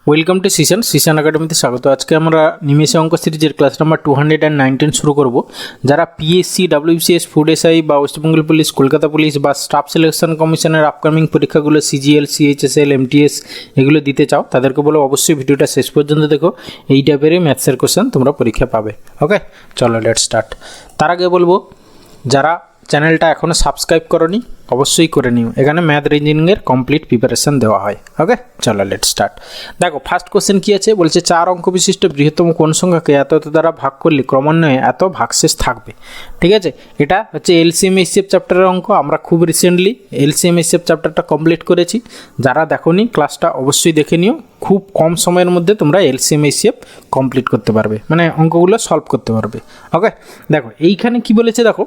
Welcome to সিশন একাডেমিতে স্বাগত। আজকে আমরা নিমেষে অঙ্ক সিরিজের ক্লাস নাম্বার 219 শুরু করব। যারা পিএসসি, ডাব্লিউবিসিএস, ফুড এসআই বা ওয়েস্টবেঙ্গল পুলিশ, কলকাতা পুলিশ বা স্টাফ সিলেকশন কমিশনের আপকামিং পরীক্ষাগুলো সিজিএল, সিএইচএসএল, এমটিএস এগুলো দিতে চাও, তাদেরকে বলো অবশ্যই ভিডিওটা শেষ পর্যন্ত দেখো। এই টাইপেরই ম্যাথসের কোশ্চেন তোমরা পরীক্ষা পাবে। ওকে, চলো লেট স্টার্ট। তার আগে বলবো, যারা চ্যানেলটা এখনও সাবস্ক্রাইব করোনি অবশ্যই করে নিও। এখানে ম্যাথ রিজনিংয়ের কমপ্লিট প্রিপারেশন দেওয়া হয়। ওকে, চলো লেট স্টার্ট। দেখো ফার্স্ট কোশ্চেন কী আছে, বলছে 4 অঙ্ক বিশিষ্ট বৃহত্তম কোন সংখ্যাকে এত এত দ্বারা ভাগ করলে ক্রমান্বয়ে এত ভাগশেষ থাকবে। ঠিক আছে, এটা হচ্ছে এলসিএম এইচসিএফ চ্যাপ্টারের অঙ্ক। আমরা খুব রিসেন্টলি এলসিএম এইচসিএফ চ্যাপ্টারটা কমপ্লিট করেছি। যারা দেখোনি ক্লাসটা অবশ্যই দেখে নিও। খুব কম সময়ের মধ্যে তোমরা এলসিএম এইচসিএফ কমপ্লিট করতে পারবে, মানে অঙ্কগুলো সলভ করতে পারবে। ওকে, দেখো এইখানে কি বলেছে, দেখো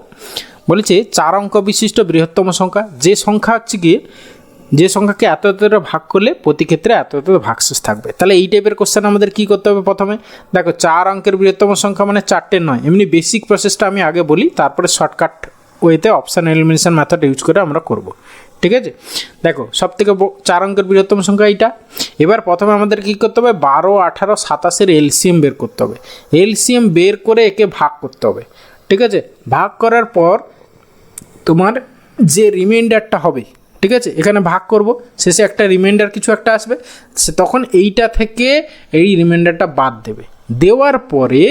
বলেছে 4 অঙ্ক বিশিষ্ট বৃহত্তম সংখ্যা, যে সংখ্যা হচ্ছে গিয়ে যে সংখ্যাকে এত এত ভাগ করলে প্রতি ক্ষেত্রে এত এত ভাগশেষ থাকবে। তাহলে এই টাইপের কোশ্চেন আমাদের কি করতে হবে, প্রথমে দেখো 4 অঙ্কের বৃহত্তম সংখ্যা মানে 4টে নয়। এমনি বেসিক প্রসেসটা আমি আগে বলি, তারপরে শর্টকাট ওয়েতে অপশান এলিমিনেশন মেথড ইউজ করে আমরা করব। ঠিক আছে, দেখো সব থেকে 4 অঙ্কের বৃহত্তম সংখ্যা এইটা। এবার প্রথমে আমাদের কী করতে হবে, 12, 18, 27 এলসিএম বের করতে হবে। এলসিএম বের করে একে ভাগ করতে হবে। ঠিক আছে, ভাগ করার পর তোমার যে রিমাইন্ডারটা হবে, ঠিক আছে, এখানে ভাগ করব, শেষে একটা রিমাইন্ডার কিছু একটা আসবে, সে তখন এইটা থেকে এই রিমাইন্ডারটা বাদ দেবে। দেওয়ার পরে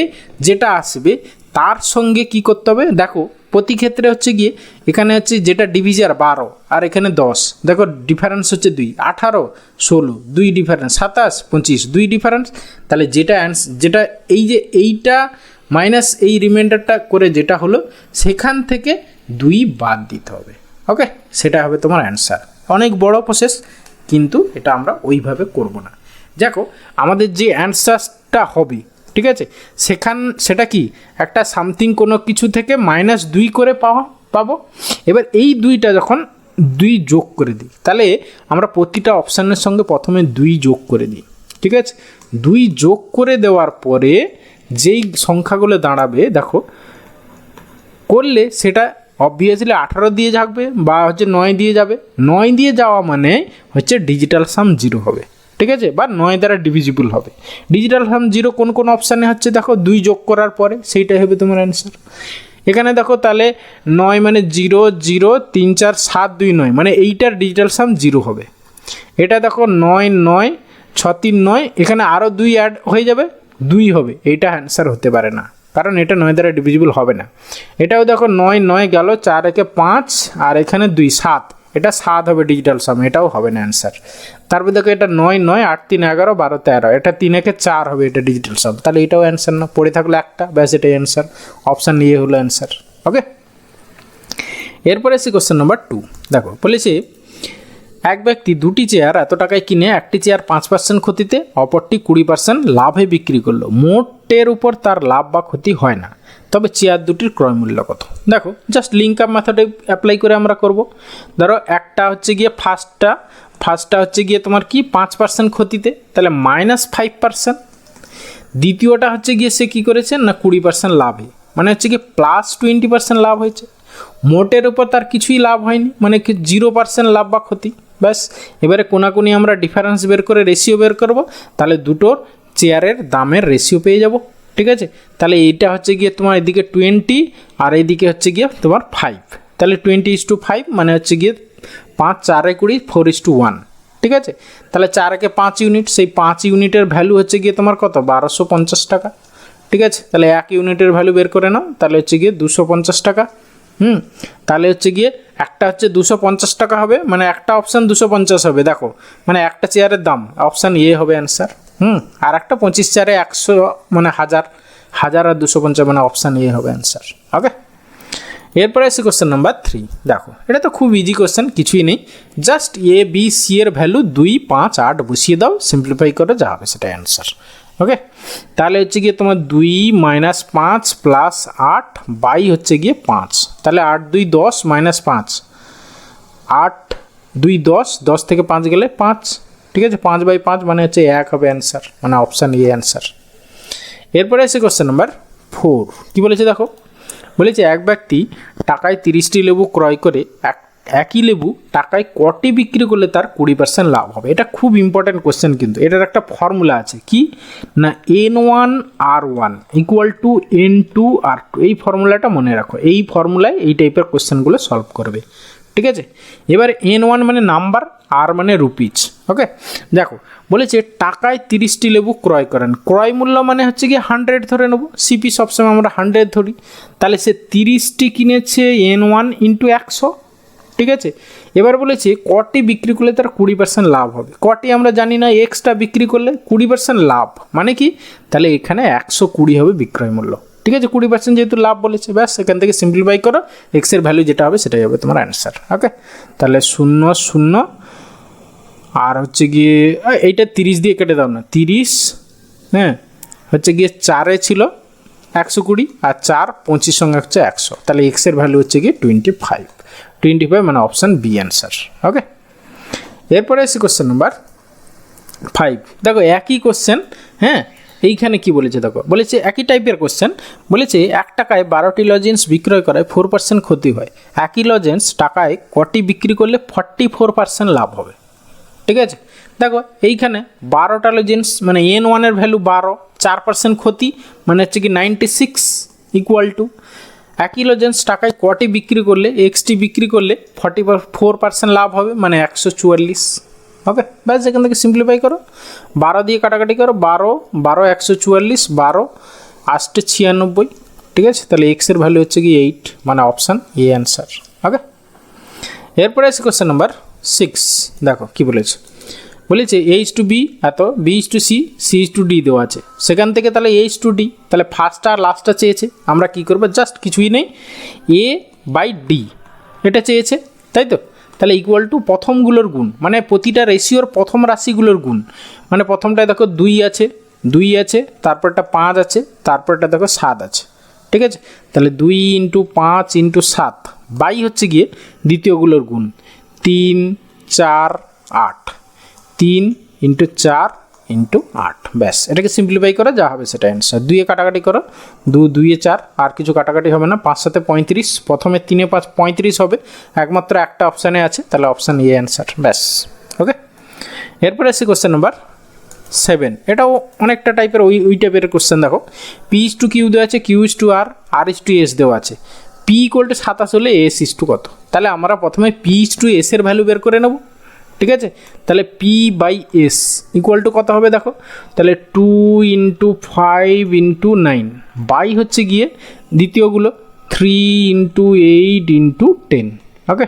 যেটা আসবে তার সঙ্গে কি করতে হবে, দেখো প্রতি ক্ষেত্রে হচ্ছে গিয়ে এখানে হচ্ছে যেটা ডিভিজার 12 আর এখানে 10, দেখো ডিফারেন্স হচ্ছে 2, 18, 16, 2 ডিফারেন্স 27, 25, 2 ডিফারেন্স। তাহলে যেটা এই যে এইটা মাইনাস এই রিমাইন্ডারটা করে যেটা হলো সেখান থেকে 2 বাদ দিতে হবে। ওকে, সেটা হবে তোমার অ্যান্সার। অনেক বড় প্রসেস, কিন্তু এটা আমরা ওইভাবে করব না। দেখো আমাদের যে অ্যান্সারটা হবে, ঠিক আছে, সেটা কি একটা সামথিং কোনো কিছু থেকে -2 করে পাবো। এবার এই 2টা যখন 2 যোগ করে দিই, তাহলে আমরা প্রতিটা অপশানের সঙ্গে প্রথমে 2 যোগ করে দিই। ঠিক আছে, 2 যোগ করে দেওয়ার পরে যেই সংখ্যাগুলো দাঁড়াবে, দেখো করলে সেটা অবভিয়াসলি 18 দিয়ে থাকবে বা হচ্ছে 9 দিয়ে যাবে। 9 দিয়ে যাওয়া মানে হচ্ছে ডিজিটাল সাম 0 হবে। ঠিক আছে, বা 9 দ্বারা ডিভিজিবল হবে। ডিজিটাল সাম 0 কোন কোন অপশানে হচ্ছে, দেখো 2 যোগ করার পরে, সেইটাই হবে তোমার অ্যান্সার। এখানে দেখো তাহলে 9 মানে 0, 0, 3, 4, 7, 2, 9 মানে এইটার ডিজিটাল সাম 0 হবে। এটা দেখো 9, 9, 6, 3, 9, এখানে আরও 2 অ্যাড হয়ে যাবে, 2 হবে। এইটা অ্যান্সার হতে পারে না, কারণ এটা 9 দ্বারা ডিভিজিবল হবে না। এটাও দেখো 9, 9 গেল, 4 একে 5 আর এখানে 2, 7, এটা 7 হবে ডিজিটাল সাম, এটাও হবে না অ্যান্সার। তারপর দেখো এটা 9, 9, 8, 3, 11, 12, 13, এটা 3 একে 4 হবে, এটা ডিজিটাল সাম, তাহলে এটাও অ্যান্সার না। পড়ে থাকলো একটা, ব্যাস এটাই অ্যান্সার। অপশান নিয়ে হলো অ্যান্সার। ওকে, এরপরে এসে কোশ্চেন নাম্বার 2। দেখো বলেছে এক ব্যক্তি 2টি চেয়ার এত টাকায় কিনে একটি চেয়ার 5% ক্ষতিতে, অপরটি 20% লাভে বিক্রি করলো। মোটের উপর তার লাভ বা ক্ষতি হয় না, তবে চেয়ার দুটির ক্রয় মূল্য কত। দেখো জাস্ট লিঙ্ক আপ মেথডে অ্যাপ্লাই করে আমরা করব। ধরো একটা হচ্ছে গিয়ে ফার্স্টটা হচ্ছে গিয়ে তোমার কি 5% ক্ষতিতে, তাহলে -5%। দ্বিতীয়টা হচ্ছে গিয়ে সে কী করেছে না 20% লাভে, মানে হচ্ছে গিয়ে +20% লাভ হয়েছে। মোটের উপর তার কিছুই লাভ হয়নি, মানে কি 0% লাভ বা ক্ষতি। ব্যাস, এবারে কোনাকুনি আমরা ডিফারেন্স বের করে রেশিও বের করব, তাহলে দুটোর চেয়ারের দামের রেশিও পেয়ে যাব। ঠিক আছে, তাহলে এইটা হচ্ছে গিয়ে তোমার এদিকে 20 আর এইদিকে হচ্ছে গিয়ে তোমার 5, তাহলে 20:5 মানে হচ্ছে গিয়ে 5, 4, 20, 4:1। ঠিক আছে, তাহলে 4 একে 5 ইউনিট, সেই 5 ইউনিটের ভ্যালু হচ্ছে গিয়ে তোমার কত, 1250 টাকা। ঠিক আছে, তাহলে 1 ইউনিটের ভ্যালু বের করে নাও, তাহলে হচ্ছে গিয়ে 250 টাকা। তাহলে হচ্ছে গিয়ে একটা হচ্ছে 250 টাকা হবে, মানে একটা অপশান 250 হবে। দেখো মানে একটা চেয়ারের দাম অপশান এ হবে অ্যান্সার। আর একটা 25 চেয়ারে 100 মানে 1000 আর 250 মানে অপশান এ হবে অ্যান্সার। ওকে, এরপরে এসে কোশ্চেন নাম্বার 3। দেখো এটা তো খুব ইজি কোশ্চেন, কিছুই নেই, জাস্ট এ বি সি এর ভ্যালু 2, 5, 8 বসিয়ে দাও, সিম্পলিফাই করে যা হবে সেটা অ্যান্সার। ওকে, তাহলে হচ্ছে গিয়ে তোমার 2 - 5 + 8 বাই হচ্ছে গিয়ে 5, তাহলে 8, 2, 10 -5, 8, 2, 10, 10 থেকে 5 গেলে 5। ঠিক আছে, 5/5 মানে হচ্ছে 1 হবে অ্যান্সার, মানে অপশান এ অ্যান্সার। এরপরে এসে কোশ্চেন নাম্বার 4। কী বলেছে দেখো, বলেছে এক ব্যক্তি টাকায় 30টি লেবু ক্রয় করে একই লেবু টাকায় কটি বিক্রি করলে তার 20% লাভ হবে? এটা খুব ইম্পর্ট্যান্ট কোশ্চেন, কিন্তু এটার একটা ফর্মুলা আছে কি না N1R1 ইকুয়াল টু N2R2। এই ফর্মুলাটা মনে রাখো, এই ফর্মুলায় এই টাইপের কোশ্চেনগুলো সলভ করবে, ঠিক আছে। এবার N1 মানে নাম্বার, আর মানে রুপিজ। ওকে, দেখো বলেছে টাকায় 30টি লেবু ক্রয় করেন। ক্রয় মূল্য মানে হচ্ছে কি 100 ধরে নেবো, সিপি সবসময় আমরা 100 ধরি। তাহলে সে 30টি কিনেছে N1 ইন্টু 100, ঠিক আছে। এবার বলেছে কটি বিক্রি করলে তার 20% লাভ হবে। কটি আমরা জানি না, এক্সটা বিক্রি করলে 20% লাভ মানে কি, তাহলে এখানে 120 হবে বিক্রয় মূল্য, ঠিক আছে। 20% যেহেতু লাভ বলেছে, ব্যাস এখান থেকে সিম্পলিফাই করো, এক্সের ভ্যালু যেটা হবে সেটাই হবে তোমার অ্যান্সার। ওকে, তাহলে 0 0 আর হচ্ছে গিয়ে এইটা 30 দিয়ে কেটে দাও না, 30 হ্যাঁ হচ্ছে গিয়ে 4-এ ছিল 120 আর 4 25 সঙ্গে হচ্ছে 100, তাহলে এক্সের ভ্যালু হচ্ছে গিয়ে 25 মানে অপশান বি অ্যান্সার। ওকে, এরপরে আসি কোশ্চেন নাম্বার 5। দেখো একই কোশ্চেন, হ্যাঁ এইখানে কি বলেছে দেখো, বলেছে একই টাইপের কোশ্চেন, বলেছে 1 টাকায় 12টি লজেন্স বিক্রয় করায় 4% ক্ষতি হয়। একই লজেন্স টাকায় কটি বিক্রি করলে 44% লাভ হবে, ঠিক আছে। দেখো এইখানে 12টা লজেন্স মানে N1 এর ভ্যালু 12, 4% ক্ষতি মানে হচ্ছে কি 96 ইকুয়াল টু একই লজেন্স টাকায় কটি বিক্রি করলে, এক্সটি বিক্রি করলে 44% লাভ হবে মানে 144 হবে। ব্যাস এখান থেকে সিম্পলিফাই করো, 12 দিয়ে কাটাকাটি করো, 12 12 144, 12 8 96, ঠিক আছে। তাহলে এক্সের ভ্যালু হচ্ছে কি 8 মানে অপশান এ অ্যান্সার। ওকে, এরপরে আছে কোশ্চেন নাম্বার 6। দেখো কি বলেছে, বলেছে A/B এত, B/C, C/D দেওয়া আছে। সেখান থেকে তাহলে A/D, তাহলে ফার্স্টটা আর লাস্টটা চেয়েছে, আমরা কি করবো, জাস্ট কিছুই নেই, A/D এটা চেয়েছে, তাই তো। তাহলে ইকুয়াল টু প্রথমগুলোর গুণ, মানে প্রতিটা রেশিওর প্রথম রাশিগুলোর গুণ, মানে প্রথমটায় দেখো 2 আছে, 2 আছে, তারপরটা 5 আছে, তারপরটা দেখো 7 আছে, ঠিক আছে। তাহলে 2 × 5 × 7 বাই হচ্ছে গিয়ে দ্বিতীয়গুলোর গুণ, 3 4 8, 3 × 4 × 8, ব্যাস এটাকে সিম্পলিফাই করো, যা হবে সেটা অ্যান্সার। 2-এ কাটাকাটি করো, 2 2-এ 4, আর কিছু কাটাকাটি হবে না, 5 7 35, প্রথমে 3-এ 5 35 হবে, একমাত্র একটা অপশানে আছে, তাহলে অপশান এ অ্যান্সার, ব্যাস। ওকে, এরপরে আসি কোশ্চেন নাম্বার 7। এটাও অনেকটা টাইপের ওই টাইপের কোশ্চেন। দেখো P/Q দেওয়া আছে, Q/R, R/S দেওয়া আছে। P = 27 হলে S কত? তাহলে আমরা প্রথমে P/S এর ভ্যালু বের করে নেব, ঠিক আছে। তাহলে P/S ইকুয়াল টু কত হবে দেখো, তাহলে 2 × 5 × 9 বাই হচ্ছে গিয়ে দ্বিতীয়গুলো 3 × 8 × 10। ওকে,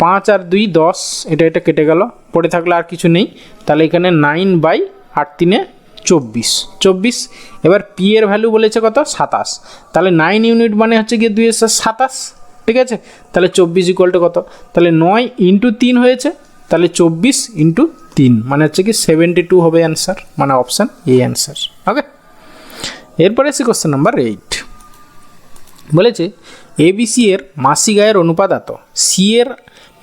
5 আর 2 10, এটা কেটে গেল, পড়ে থাকলে আর কিছু নেই, তাহলে এখানে 9/8 3 24 24। এবার পি এর ভ্যালু বলেছে কত, 27, তাহলে 9 ইউনিট মানে হচ্ছে গিয়ে 2 27, ঠিক আছে। তাহলে 24 ইকুয়াল টু কত, তাহলে 9 × 3 হয়েছে, তাহলে 24 × 3 মানে হচ্ছে কি 72 হবে অ্যান্সার, মানে অপশান এ অ্যান্সার। ওকে, এরপরে আছে কোশ্চেন নাম্বার 8। বলেছে ABC এর মাসিক আয়ের অনুপাত এত, সি এর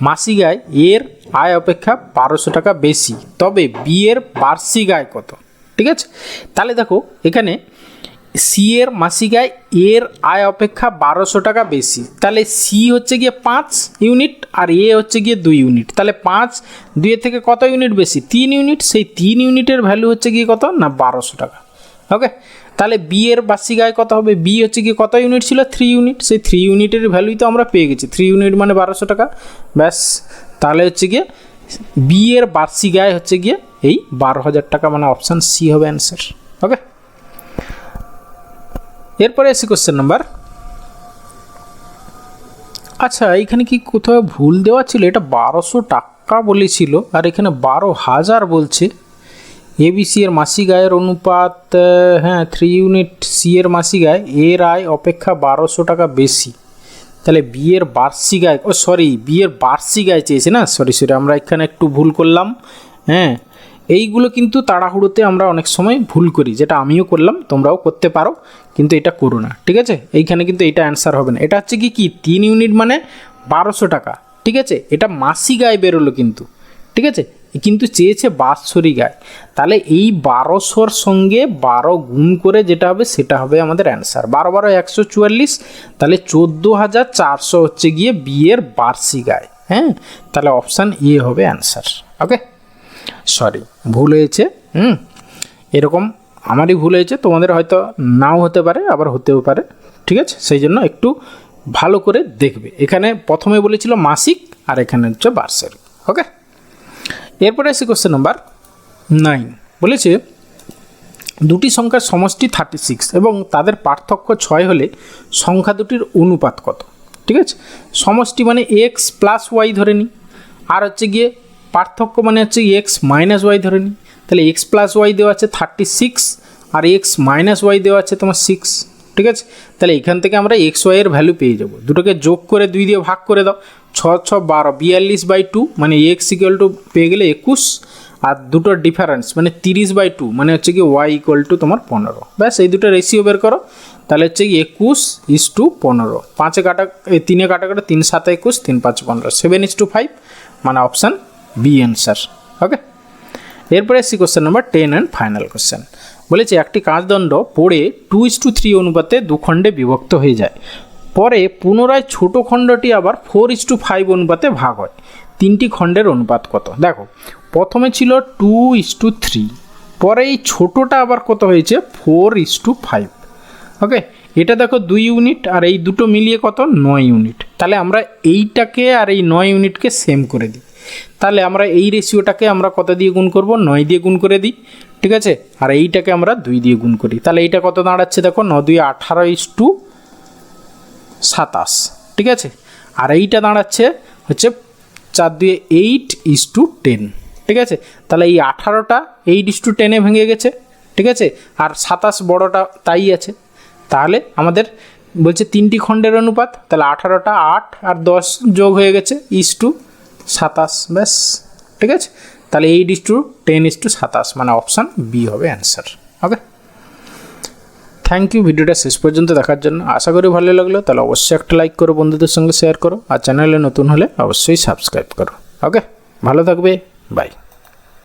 মাসিক আয় এর আয় অপেক্ষা 1200 টাকা বেশি, তবে বি এর বার্ষিক আয় কত, ঠিক আছে। তাহলে দেখো এখানে সি এর মাসিক আয় এর আয় অপেক্ষা 1200 টাকা বেশি, তাহলে সি হচ্ছে গিয়ে 5 ইউনিট আর এ হচ্ছে গিয়ে 2 ইউনিট, তাহলে 5 2 থেকে কত ইউনিট বেশি, 3 ইউনিট, সেই 3 ইউনিটের ভ্যালু হচ্ছে গিয়ে কত না 1200 টাকা। ওকে, তাহলে বি এর বার্ষিক আয় কত হবে, বি হচ্ছে গিয়ে কত ইউনিট ছিল, 3 ইউনিট, সেই 3 ইউনিটের ভ্যালুই তো আমরা পেয়ে গেছি, 3 ইউনিট মানে 1200 টাকা, ব্যাস। তাহলে হচ্ছে গিয়ে বি এর বার্ষিক আয় হচ্ছে গিয়ে এই 12,000 টাকা, মানে অপশান সি হবে অ্যান্সার। ওকে, এরপরে এসে কোশ্চেন নাম্বার, আচ্ছা এইখানে কি কোথাও ভুল দেওয়া ছিল, এটা 1200 টাকা বলেছিল আর এখানে 12,000 বলছে। ABC এর মাসিক আয়ের অনুপাত, হ্যাঁ 3 ইউনিট, সি এর মাসিক আয় এর আয় অপেক্ষা 1200 টাকা বেশি, তাহলে বি এর বার্ষিক আয়, বি এর বার্ষিক আয় চেয়েছে না, সরি আমরা এখানে একটু ভুল করলাম। হ্যাঁ, এইগুলো কিন্তু তাড়াহুড়োতে আমরা অনেক সময় ভুল করি, যেটা আমিও করলাম, তোমরাও করতে পারো, কিন্তু এটা করো না, ঠিক আছে। এইখানে কিন্তু এটা অ্যান্সার হবে না, এটা হচ্ছে কি 3 ইউনিট মানে 1200 টাকা, ঠিক আছে। এটা মাসিক আয় বেরোলো কিন্তু, ঠিক আছে, কিন্তু চেয়েছে বাৎসরিক আয়, তাহলে এই 1200-র সঙ্গে 12 গুণ করে যেটা হবে সেটা হবে আমাদের অ্যান্সার। 12 12 144, তাহলে 14,400 হচ্ছে গিয়ে বি এর বার্ষিক আয়। হ্যাঁ, তাহলে অপশান এ হবে অ্যান্সার। ওকে, সরি ভুল হয়েছে। এরকম আমারই ভুল হয়েছে, তোমাদের হয়তো নাও হতে পারে আবার হতেও পারে, ঠিক আছে? সেই জন্য একটু ভালো করে দেখবে। এখানে প্রথমে বলেছিল মাসিক আর এখানে হচ্ছে বার্ষিক। ওকে, এরপরে আসি কোশ্চেন নাম্বার 9। বলেছে দুটি সংখ্যার সমষ্টি 36 এবং তাদের পার্থক্য 6 হলে সংখ্যা দুটির অনুপাত কত? ঠিক আছে, সমষ্টি মানে এক্স প্লাস ওয়াই ধরে নিই, আর হচ্ছে গিয়ে পার্থক্য মানে হচ্ছে এক্স মাইনাস ওয়াই ধরে নিই। তাহলে এক্স প্লাস ওয়াই দেওয়া আছে 36 আর এক্স মাইনাস ওয়াই দেওয়া আছে তোমার 6। ঠিক আছে, তাহলে এখান থেকে আমরা এক্স ওয়াইয়ের ভ্যালু পেয়ে যাব। দুটোকে যোগ করে 2 দিয়ে ভাগ করে দাও, 6 6 12 42/2 মানে এক্স ইকুয়াল টু পেয়ে গেলে 21, আর দুটোর ডিফারেন্স মানে 30/2 মানে হচ্ছে কি ওয়াই ইকুয়াল টু তোমার 15। ব্যাস, এই দুটো রেশিও বের করো, তাহলে হচ্ছে কি 21:15। 5-এ কাটা 3-এ কাটা 3 7 21 3 5 15 7:5 মানে অপশান বি অ্যান্সার। ওকে, এরপরে আসছি question number 10 and final question. বলেছে একটি কাঁচদণ্ড পড়ে 2:3 অনুপাতে 2 খণ্ডে বিভক্ত হয়ে যায়, পরে পুনরায় ছোট খণ্ডটি আবার 4:5 অনুপাতে ভাগ হয়, 3টি খণ্ডের অনুপাত কত? দেখো, প্রথমে ছিল 2:3, পরে এই ছোটোটা আবার কত হয়েছে 4:5। ওকে, এটা দেখো 2 ইউনিট আর এই দুটো মিলিয়ে কত 9 ইউনিট। তাহলে আমরা এইটাকে আর এই 9 ইউনিটকে সেম করে দিই। তাহলে আমরা এই রেশিওটাকে আমরা কত দিয়ে গুণ করব? 9 দিয়ে গুণ করে দিই। ঠিক আছে, আর এইটাকে আমরা 2 দিয়ে গুণ করি। তাহলে এইটা কত দাঁড়াচ্ছে দেখো 9 2 18:27। ঠিক আছে, আর এইটা দাঁড়াচ্ছে হচ্ছে 4 2 8:10। ঠিক আছে, তাহলে এই 18টা 8:10-এ ভেঙে গেছে। ঠিক আছে, আর 27 বড়টা তাই আছে। তাহলে আমাদের বলছে 3টি খণ্ডের অনুপাত, তাহলে 18টা 8 আর 10 যোগ হয়ে গেছে 27। ব্যাস, ঠিক আছে, তাহলে 8:10:27 মানে অপশান বি হবে অ্যান্সার। ওকে, থ্যাংক ইউ ভিডিওটা শেষ পর্যন্ত দেখার জন্য। আশা করি ভালো লাগলো, তাহলে অবশ্যই একটা লাইক করো, বন্ধুদের সঙ্গে শেয়ার করো, আর চ্যানেলে নতুন হলে অবশ্যই সাবস্ক্রাইব করো। ওকে, ভালো থাকবে, বাই।